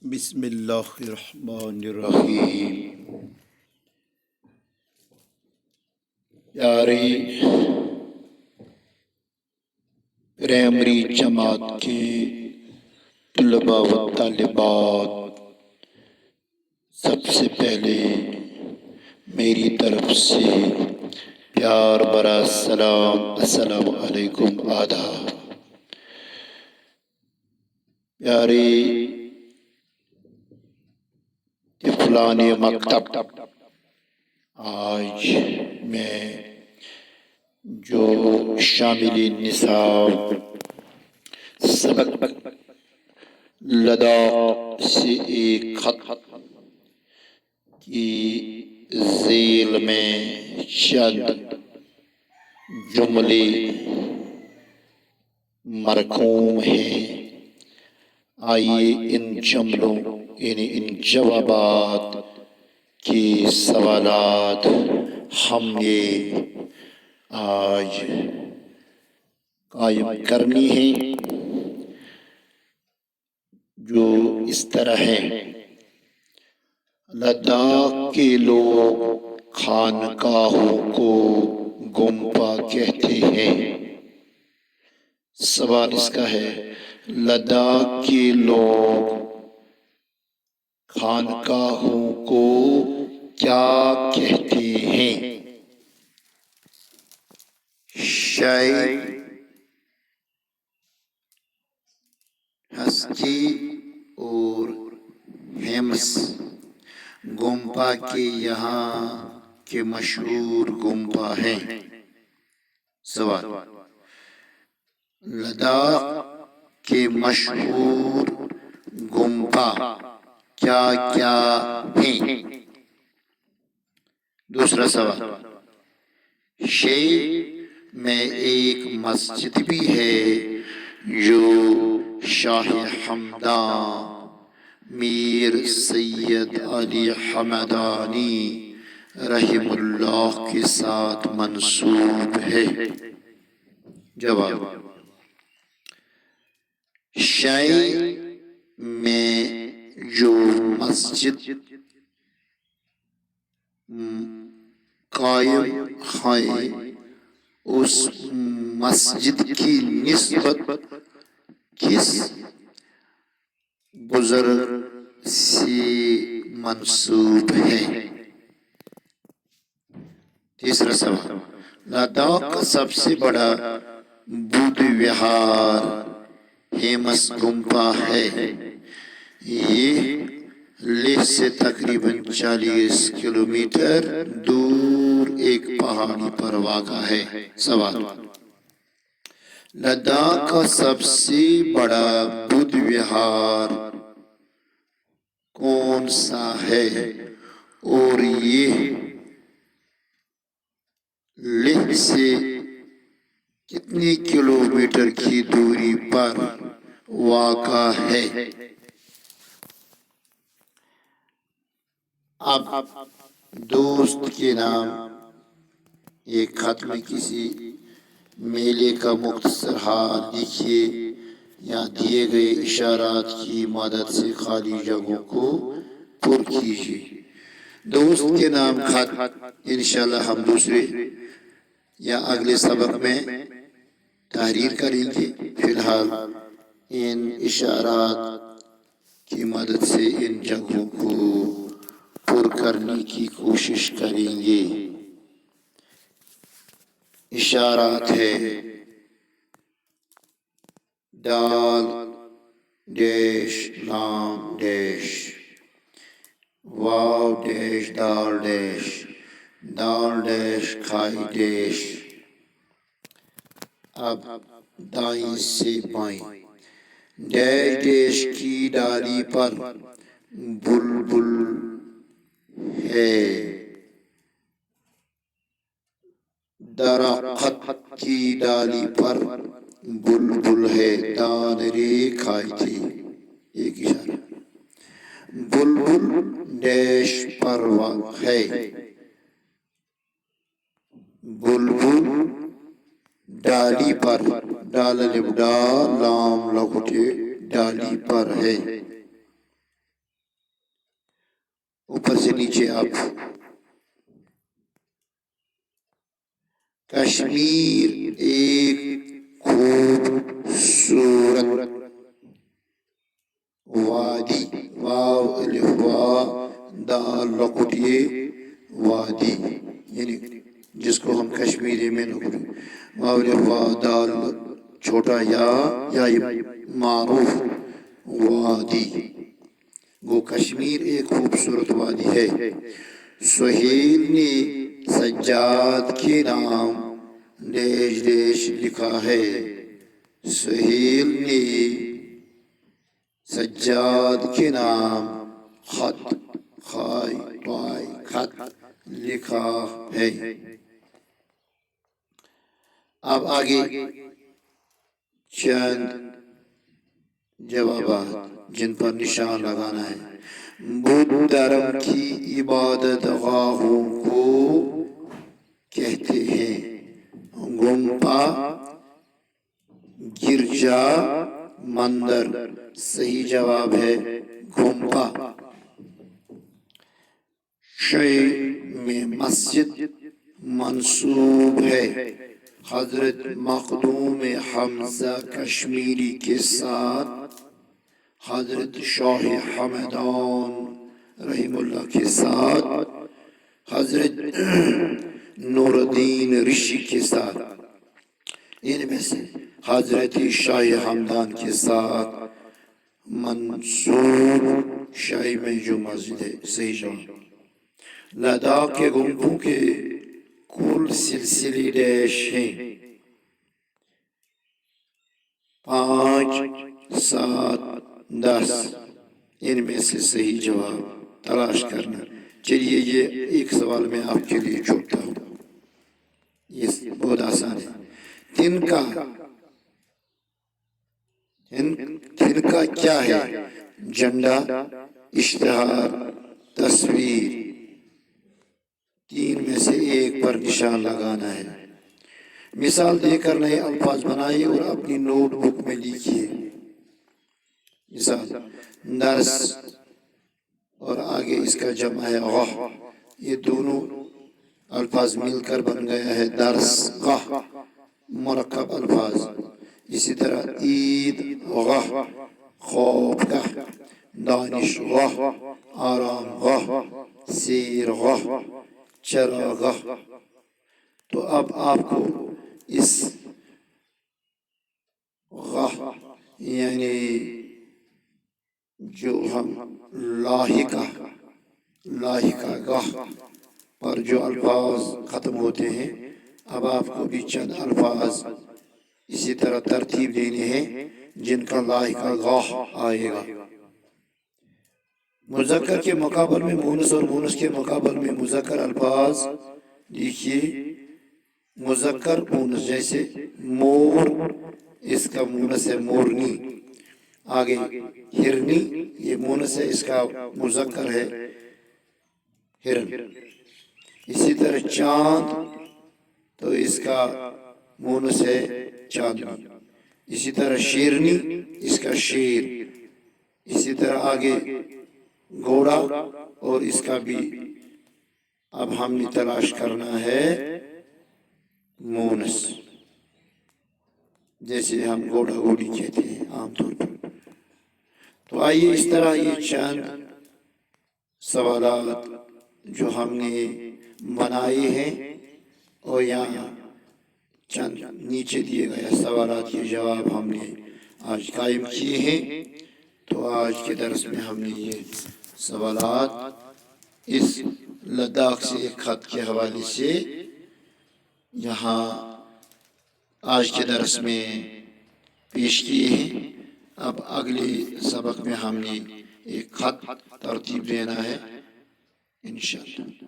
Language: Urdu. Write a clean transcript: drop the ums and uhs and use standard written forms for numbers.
بسم اللہ الرحمن الرحیم۔ پیاری پرائمری جماعت کے طلباء و طالبات، سب سے پہلے میری طرف سے پیار بھرا سلام، السلام علیکم، آداب۔ پیارے طفلان مکتب، آج میں جو شامل نصاب سبق لداخ سے ایک خط کی ذیل میں چند جملے مرقوم ہیں، آئیے ان جملوں یعنی ان جوابات کے سوالات ہم یہ آج قائم کرنی ہیں، جو اس طرح ہیں۔ لداخ کے لوگ خانقاہوں کو گمپا کہتے ہیں۔ سوال اس کا ہے، لداخ کے لوگ خانقاہوں کو کیا کہتے ہیں؟ شاعر ہسکی اور ہیمس گمپا کے یہاں کے مشہور گمپا ہیں۔ سوال، لداخ کے مشہور گمپا کیا کیا ہیں؟ دوسرا سوال، شہر میں ایک مسجد بھی ہے جو شاہ ہمدان میر سید علی حمدانی رحم اللہ کے ساتھ منسوب ہے۔ جواب، شاعر میں جو مسجد قائم ہے اس مسجد کی نسبت کس بزرگ سے منسوب ہے؟ تیسرا سوال، لداخ کا سب سے بڑا بدھ وہار ہیمس گمپا ہے، یہ لیہ سے تقریباً 40 کلومیٹر دور ایک پہاڑی پر واقع ہے۔ سوال، لداخ کا سب سے بڑا بدھ وہار کون سا ہے اور یہ لیہ سے کتنی کلومیٹر کی دوری پر واقع ہے؟ اب دوست کے نام ایک خط میں کسی میلے کا مختصر حال لکھیے یا دیے گئے اشارات کی مدد سے خالی جگہوں کو پر کیجیے۔ دوست کے نام خط انشاءاللہ ہم دوسرے یا اگلے سبق میں تحریر کریں گے۔ فی الحال ان اشارات کی مدد سے ان جگہوں کو پر کرنے کی کوشش کریں گے۔ اشارات ہے، ڈال ڈیش لام ڈیش، واو ڈیش دال ڈیش، دال ڈیش کھائی ڈیش۔ اب دائیں سے بائیں، ڈیش ڈیش کی ڈالی پر بلبل ہے، درخت کی ڈالی پر بلبل ہے، دان رے کھائی تھی۔ ایک اشارہ، بلبل ڈیش پر ہے، بلبل ڈالی پر، ڈال لام لگوٹے ڈالی پر ہے۔ اوپر سے نیچے آپ کشمیر ایک خوبصورت وادی، واو الف وا دال لقط یہ وادی، یعنی جس کو ہم کشمیری میں واو الف وا دال چھوٹا یا معروف وادی، وہ کشمیر ایک خوبصورت وادی ہے۔ سہیل نے سجاد کے نام ڈیش ڈیش لکھا ہے، سہیل نے سجاد کے نام خط خائی پائی خط لکھا ہے۔ اب آگے چند جوابات جن پر نشان لگانا ہے۔ بدھ دھرم کی عبادت گاہوں کو کہتے ہیں گمپا، گرجا مندر، صحیح جواب ہے گمپا۔ شیعہ میں مسجد منسوب ہے حضرت مخدوم حمزہ کشمیری کے ساتھ حضرت شاہ حمدان رحم اللہ کے ساتھ حضرت نور الدین رشی کے ساتھ، ان میں سے حضرت شاہ حمدان کے ساتھ منصور شاہی میں جو مسجد ہے، صحیح جواب۔ لداخ کے گنبدوں کے کل سلسلے ڈیش ہیں، 5 7 10، ان میں سے صحیح جواب تلاش کرنا۔ چلیے یہ ایک سوال میں آپ کے لیے چھوڑتا ہوں، یہ بہت آسان ہے۔ تنکا کیا ہے؟ جھنڈا، اشتہار، تصویر، 3 میں سے ایک پر نشان لگانا ہے۔ مثال دے کر نئے الفاظ بنائیے اور اپنی نوٹ بک میں لکھیے۔ مثال درس اور آگے اس کا جمع ہے غہ، یہ دونوں الفاظ مل کر بن گیا ہے درس غہ، مرکب الفاظ۔ اسی طرح عید غہ، خوف غہ، دانش غہ، آرام غہ، سیر غہ، چرا غہ۔ تو اب آپ کو اس غہ یعنی جو ہم لاحقہ غہ پر جو الفاظ ختم ہوتے ہیں، اب آپ کو بھی چند الفاظ اسی طرح ترتیب دینے ہیں جن کا لاحقہ غہ آئے گا۔ مذکر کے مقابل میں مونس اور مونس کے مقابل میں مذکر الفاظ لکھیے۔ مذکر مونس جیسے مور، اس کا مونس ہے مورنی۔ آگے ہرنی، یہ مونس ہے، اس کا مذکر ہے ہرن۔ اسی طرح چاند، تو اس کا مونس ہے چاندنی۔ اسی طرح شیرنی، اس کا شیر۔ اسی طرح آگے گھوڑا، اور اس کا بھی اب ہم نے تلاش کرنا ہے مونس، جیسے ہم گھوڑا گھوڑی کہتے ہیں عام طور پر۔ تو آئیے اس طرح یہ چند سوالات جو ہم نے بنائے ہیں اور یہاں چند نیچے دیے گئے سوالات کے جواب ہم نے آج قائم کیے ہیں۔ تو آج کے درس میں ہم نے یہ سوالات اس لداخ سے ایک خط کے حوالے سے یہاں آج کے درس میں پیش کیے ہیں۔ اب اگلے سبق میں ہم نے ایک خط ترتیب دینا ہے انشاءاللہ۔